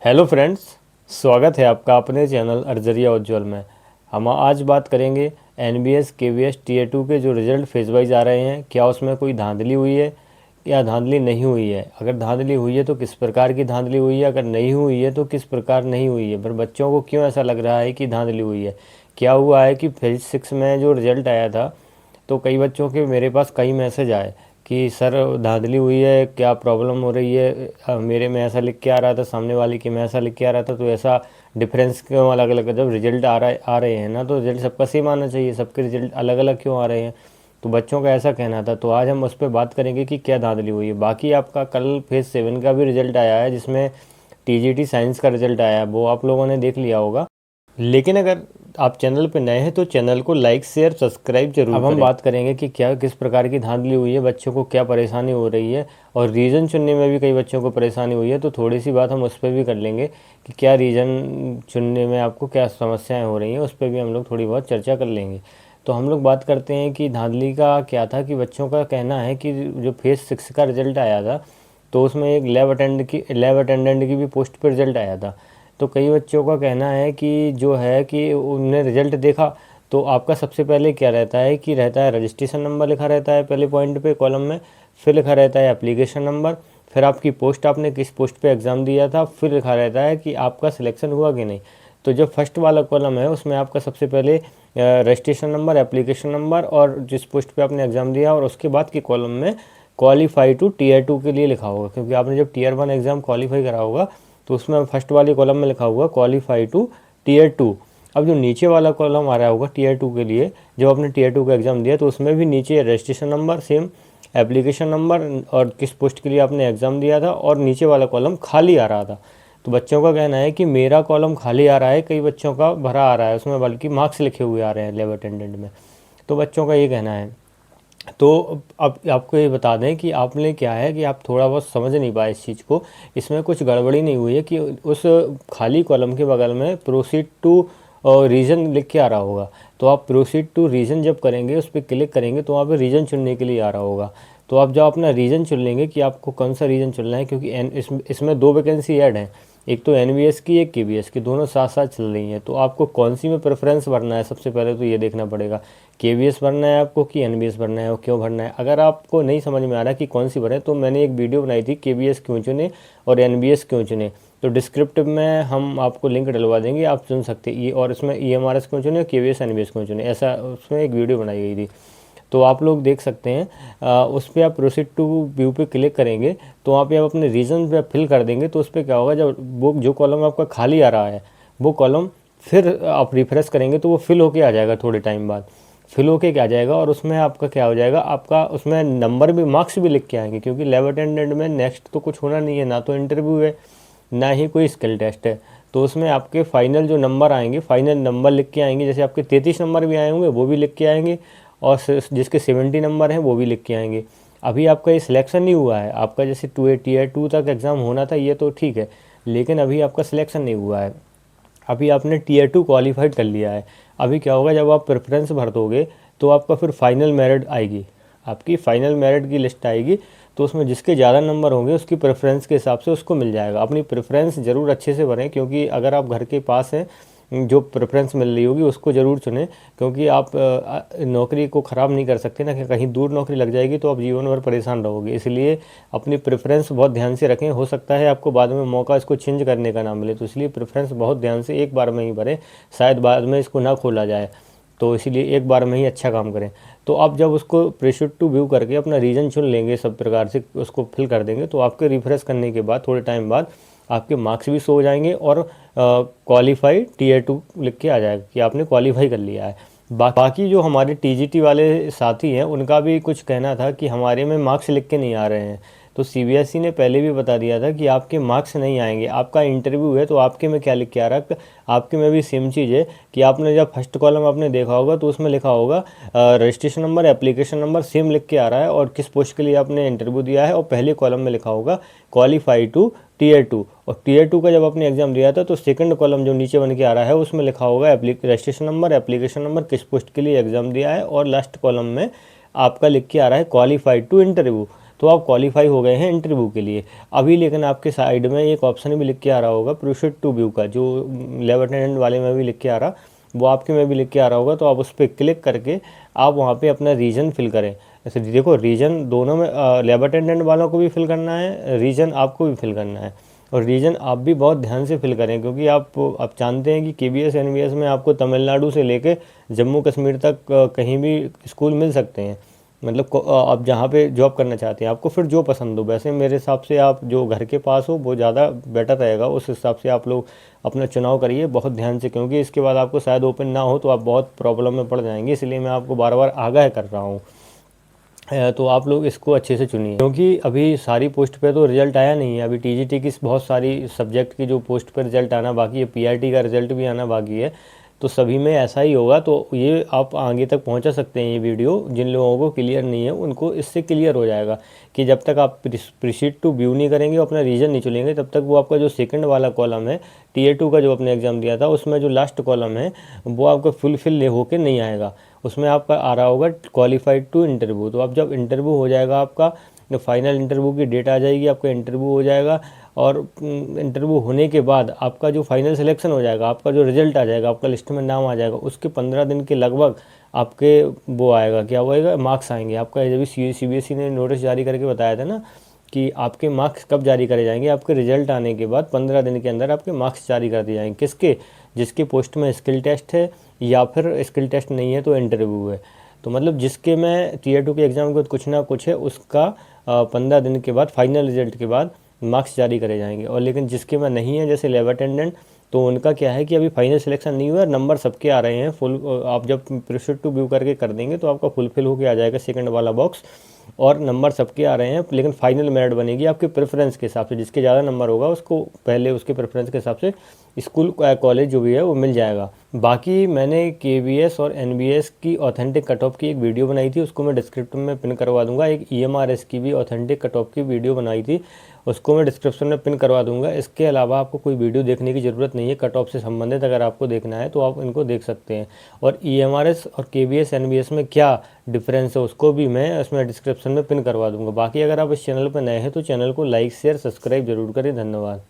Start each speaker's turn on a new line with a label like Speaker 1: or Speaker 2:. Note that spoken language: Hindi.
Speaker 1: हेलो फ्रेंड्स, स्वागत है आपका अपने चैनल अर्जरिया उज्ज्वल में। हम आज बात करेंगे एनबीएस केवीएस टीयर 2 के जो रिज़ल्ट फेज वाइज आ रहे हैं, क्या उसमें कोई धांधली हुई है या धांधली नहीं हुई है। अगर धांधली हुई है तो किस प्रकार की धांधली हुई है, अगर नहीं हुई है तो किस प्रकार नहीं हुई है। पर बच्चों को क्यों ऐसा लग रहा है कि धांधली हुई है। क्या हुआ है कि फेज 6 में जो रिज़ल्ट आया था तो कई बच्चों के मेरे पास कई मैसेज आए कि सर धांधली हुई है, क्या प्रॉब्लम हो रही है। मेरे में ऐसा लिख के आ रहा था, सामने वाले के में ऐसा लिख के आ रहा था, तो ऐसा डिफरेंस क्यों अलग अलग। जब रिजल्ट आ रहे हैं ना, तो रिजल्ट सबका सेम आना चाहिए, सबके रिजल्ट अलग अलग क्यों आ रहे हैं। तो बच्चों का ऐसा कहना था। तो आज हम उस पर बात करेंगे कि क्या धांधली हुई है। बाकी आपका कल फेज 7 का भी रिजल्ट आया है, जिसमें टीजीटी साइंस का रिजल्ट आया है, वो आप लोगों ने देख लिया होगा। लेकिन अगर आप चैनल पर नए हैं तो चैनल को लाइक शेयर सब्सक्राइब जरूर करें। अब हम बात करेंगे कि क्या किस प्रकार की धांधली हुई है, बच्चों को क्या परेशानी हो रही है, और रीज़न चुनने में भी कई बच्चों को परेशानी हुई है। तो थोड़ी सी बात हम उस पर भी कर लेंगे कि क्या रीज़न चुनने में आपको क्या समस्याएं हो रही हैं, उस पर भी हम लोग थोड़ी बहुत चर्चा कर लेंगे। तो हम लोग बात करते हैं कि धांधली का क्या था। कि बच्चों का कहना है कि जो फेज 6 का रिजल्ट आया था तो उसमें एक लैब अटेंडेंट की भी पोस्ट पर रिजल्ट आया था। तो कई बच्चों का कहना है कि जो है कि उनने रिजल्ट देखा तो आपका सबसे पहले क्या रहता है कि रहता है रजिस्ट्रेशन नंबर लिखा रहता है पहले पॉइंट पे कॉलम में, फिर लिखा रहता है एप्लीकेशन नंबर, फिर आपकी पोस्ट, आपने किस पोस्ट पे एग्ज़ाम दिया था, फिर लिखा रहता है कि आपका सिलेक्शन हुआ कि नहीं। तो जो फर्स्ट वाला कॉलम है उसमें आपका सबसे पहले रजिस्ट्रेशन नंबर, एप्लीकेशन नंबर और जिस पोस्ट पे आपने एग्ज़ाम दिया, और उसके बाद के कॉलम में क्वालिफाई टू टीयर 2 के लिए लिखा होगा, क्योंकि आपने जब टीयर 1 एग्ज़ाम क्वालिफाई करा होगा तो उसमें फर्स्ट वाली कॉलम में लिखा हुआ क्वालिफाई टू टीयर 2। अब जो नीचे वाला कॉलम आ रहा होगा टीयर 2 के लिए, जब आपने टीयर 2 का एग्ज़ाम दिया तो उसमें भी नीचे registration number same, application number और किस पोस्ट के लिए आपने एग्ज़ाम दिया था, और नीचे वाला कॉलम खाली आ रहा था। तो बच्चों का कहना है कि मेरा कॉलम खाली आ रहा है, कई बच्चों का भरा आ रहा है उसमें, बल्कि मार्क्स लिखे हुए आ रहे हैं लैब अटेंडेंट में। तो बच्चों का ये कहना है। तो अब आपको ये बता दें कि आपने क्या है कि आप थोड़ा बहुत समझ नहीं पाए इस चीज़ को। इसमें कुछ गड़बड़ी नहीं हुई है कि उस खाली कॉलम के बगल में प्रोसीड टू रीज़न लिख के आ रहा होगा। तो आप प्रोसीड टू रीज़न जब करेंगे, उस पर क्लिक करेंगे तो वहाँ पे रीज़न चुनने के लिए आ रहा होगा। तो आप जब अपना रीज़न चुन लेंगे कि आपको कौन सा रीज़न चुनना है, क्योंकि इसमें दो वैकेंसी ऐड हैं, एक तो एनवीएस की, एक केवीएस की, दोनों साथ साथ चल रही हैं। तो आपको कौन सी में प्रेफरेंस भरना है, सबसे पहले तो ये देखना पड़ेगा। केवीएस भरना है आपको कि एनबीएस भरना है, और क्यों भरना है। अगर आपको नहीं समझ में आ रहा कि कौन सी भरें, तो मैंने एक वीडियो बनाई थी केवीएस क्यों चुने और एनबीएस क्यों चुने। तो डिस्क्रिप्टिव में हम आपको लिंक डलवा देंगे, आप चुन सकते हैं। और इसमें ईएमआरएस क्यों चुने, केवीएस एनबीएस क्यों चुने, ऐसा उसमें एक वीडियो बनाई गई थी। तो आप लोग देख सकते हैं। उस पर आप प्रोसीड टू व्यू पे क्लिक करेंगे तो वहाँ पे आप अपने रीजन पे फिल कर देंगे। तो उस पर क्या होगा, जब वो जो कॉलम आपका खाली आ रहा है वो कॉलम फिर आप रिफ्रेश करेंगे तो वो फिल होके आ जाएगा, थोड़े टाइम बाद फिल होके क्या आ जाएगा। और उसमें आपका क्या हो जाएगा, आपका उसमें नंबर भी, मार्क्स भी लिख के आएंगे। क्योंकि लैब अटेंडेंट में नेक्स्ट तो कुछ होना नहीं है, ना तो इंटरव्यू है ना ही कोई स्किल टेस्ट है। तो उसमें आपके फाइनल जो नंबर आएंगे, फाइनल नंबर लिख के आएंगे। जैसे आपके 33 नंबर भी आए होंगे वो भी लिख के आएंगे, और जिसके 70 नंबर हैं वो भी लिख के आएंगे। अभी आपका ये सिलेक्शन नहीं हुआ है। आपका जैसे टीयर 2 तक एग्ज़ाम होना था, ये तो ठीक है, लेकिन अभी आपका सिलेक्शन नहीं हुआ है। अभी आपने टीयर 2 क्वालिफाइड कर लिया है। अभी क्या होगा, जब आप प्रेफरेंस भर दोगे तो आपका फिर फाइनल मेरिट आएगी, आपकी फाइनल मेरिट की लिस्ट आएगी। तो उसमें जिसके ज़्यादा नंबर होंगे उसकी प्रेफरेंस के हिसाब से उसको मिल जाएगा। अपनी प्रेफरेंस ज़रूर अच्छे से भरें, क्योंकि अगर आप घर के पास हैं, जो प्रेफरेंस मिल रही होगी उसको ज़रूर चुनें। क्योंकि आप नौकरी को ख़राब नहीं कर सकते ना, कि कहीं दूर नौकरी लग जाएगी तो आप जीवन भर परेशान रहोगे। इसलिए अपनी प्रेफरेंस बहुत ध्यान से रखें। हो सकता है आपको बाद में मौका इसको चेंज करने का ना मिले, तो इसलिए प्रेफरेंस बहुत ध्यान से एक बार में ही भरें, शायद बाद में इसको ना खोला जाए। तो इसीलिए एक बार में ही अच्छा काम करें। तो आप जब उसको प्रोसीड टू व्यू करके अपना रीजन चुन लेंगे, सब प्रकार से उसको फिल कर देंगे, तो आपके रिफ्रेश करने के बाद थोड़े टाइम बाद आपके मार्क्स भी शो हो जाएंगे और क्वालिफाई टीयर 2 लिख के आ जाएगा कि आपने क्वालिफाई कर लिया है। बाकी जो हमारे टीजीटी वाले साथी हैं उनका भी कुछ कहना था कि हमारे में मार्क्स लिख के नहीं आ रहे हैं। तो सीबीएसई ने पहले भी बता दिया था कि आपके मार्क्स नहीं आएंगे। आपका इंटरव्यू है तो आपके में क्या लिख के आ रहा है, आपके में भी सेम चीज़ है कि आपने जब फर्स्ट कॉलम आपने देखा होगा तो उसमें लिखा होगा registration number, application number same लिख के आ रहा है, और किस पोस्ट के लिए आपने इंटरव्यू दिया है, और पहले कॉलम में लिखा होगा क्वालिफाई टू टीयर 2। और टीयर 2 का जब आपने एग्जाम दिया था तो सेकंड कॉलम जो नीचे बन के आ रहा है उसमें लिखा होगा रजिस्ट्रेशन नंबर, एप्लीकेशन नंबर, किस पोस्ट के लिए एग्जाम दिया है, और लास्ट कॉलम में आपका लिख के आ रहा है क्वालिफाइड टू इंटरव्यू। तो आप क्वालिफाई हो गए हैं इंटरव्यू के लिए। अभी लेकिन आपके साइड में एक ऑप्शन भी लिख के आ रहा होगा प्रोसीड टू व्यू का, जो लैब अटेंडेंट वाले में भी लिख के आ रहा, वो आपके में भी लिख के आ रहा होगा। तो आप उस पर क्लिक करके आप वहाँ पे अपना रीजन फिल करें। ऐसे देखो, रीजन दोनों में लैब अटेंडेंट वालों को भी फिल करना है, रीजन आपको भी फिल करना है। और रीजन आप भी बहुत ध्यान से फिल करें, क्योंकि आप जानते हैं कि केबीएस एनबीएस में आपको तमिलनाडु से लेके जम्मू कश्मीर तक कहीं भी स्कूल मिल सकते हैं। मतलब आप जहाँ पे जॉब करना चाहते हैं, आपको फिर जो पसंद हो। वैसे मेरे हिसाब से आप जो घर के पास हो वो ज़्यादा बेटर रहेगा, उस हिसाब से आप लोग अपना चुनाव करिए बहुत ध्यान से, क्योंकि इसके बाद आपको शायद ओपन ना हो तो आप बहुत प्रॉब्लम में पड़ जाएंगे। इसलिए मैं आपको बार बार आगाह कर रहा हूँ। तो आप लोग इसको अच्छे से चुनिए, क्योंकि अभी सारी पोस्ट पे तो रिजल्ट आया नहीं है। अभी टीजीटी की बहुत सारी सब्जेक्ट की जो पोस्ट पर रिजल्ट आना बाकी है, पीआरटी का रिजल्ट भी आना बाकी है। तो सभी में ऐसा ही होगा। तो ये आप आगे तक पहुंचा सकते हैं। ये वीडियो जिन लोगों को क्लियर नहीं है उनको इससे क्लियर हो जाएगा कि जब तक आप प्रोसीड टू व्यू नहीं करेंगे, अपना रीजन नहीं चुनेंगे, तब तक वो आपका जो सेकंड वाला कॉलम है टीए 2 का जो आपने एग्ज़ाम दिया था, उसमें जो लास्ट कॉलम है वो आपका फुलफिल होकर नहीं आएगा। उसमें आपका आ रहा होगा क्वालिफाइड टू इंटरव्यू। तो अब जब इंटरव्यू हो जाएगा आपका, जो फाइनल इंटरव्यू की डेट आ जाएगी, आपका इंटरव्यू हो जाएगा। और इंटरव्यू होने के बाद आपका जो फाइनल सिलेक्शन हो जाएगा, आपका जो रिजल्ट आ जाएगा, आपका लिस्ट में नाम आ जाएगा, उसके 15 दिन के लगभग आपके वो आएगा, क्या होएगा, मार्क्स आएंगे। आपका जब सीबीएसई ने नोटिस जारी करके बताया था ना कि आपके मार्क्स कब जारी करे जाएंगे, आपके रिजल्ट आने के बाद 15 दिन के अंदर आपके मार्क्स जारी कर दिए जाएंगे। किसके? जिसके पोस्ट में स्किल टेस्ट है, या फिर स्किल टेस्ट नहीं है तो इंटरव्यू है। तो मतलब जिसके में टीयर 2 के एग्ज़ाम के कुछ ना कुछ है, उसका 15 दिन के बाद फाइनल रिजल्ट के बाद मार्क्स जारी करे जाएंगे। और लेकिन जिसके में नहीं है, जैसे लैब अटेंडेंट, तो उनका क्या है कि अभी फाइनल सिलेक्शन नहीं हुआ, नंबर सबके आ रहे हैं फुल। आप जब प्रोसीड टू व्यू करके कर देंगे तो आपका फुलफिल होके आ जाएगा सेकंड वाला बॉक्स, और नंबर सबके आ रहे हैं। लेकिन फाइनल मेरिट बनेगी आपके प्रेफरेंस के हिसाब से। जिसके ज़्यादा नंबर होगा उसको पहले उसके प्रेफरेंस के हिसाब से स्कूल कॉलेज जो भी है वो मिल जाएगा। बाकी मैंने केवीएस और एनबीएस की ऑथेंटिक कट ऑफ की एक वीडियो बनाई थी, उसको मैं डिस्क्रिप्शन में पिन करवा दूंगा। एक ईएमआरएस की भी ऑथेंटिक कट ऑफ की वीडियो बनाई थी, उसको मैं डिस्क्रिप्शन में पिन करवा दूंगा। इसके अलावा आपको कोई वीडियो देखने की ज़रूरत नहीं है कट ऑफ से संबंधित। अगर आपको देखना है तो आप इनको देख सकते हैं। और ईएमआरएस और केवीएस एनबीएस में क्या डिफरेंस है उसको भी मैं इसमें डिस्क्रिप्शन में पिन करवा दूंगा। बाकी अगर आप इस चैनल पर नए हैं तो चैनल को लाइक शेयर सब्सक्राइब जरूर करें। धन्यवाद।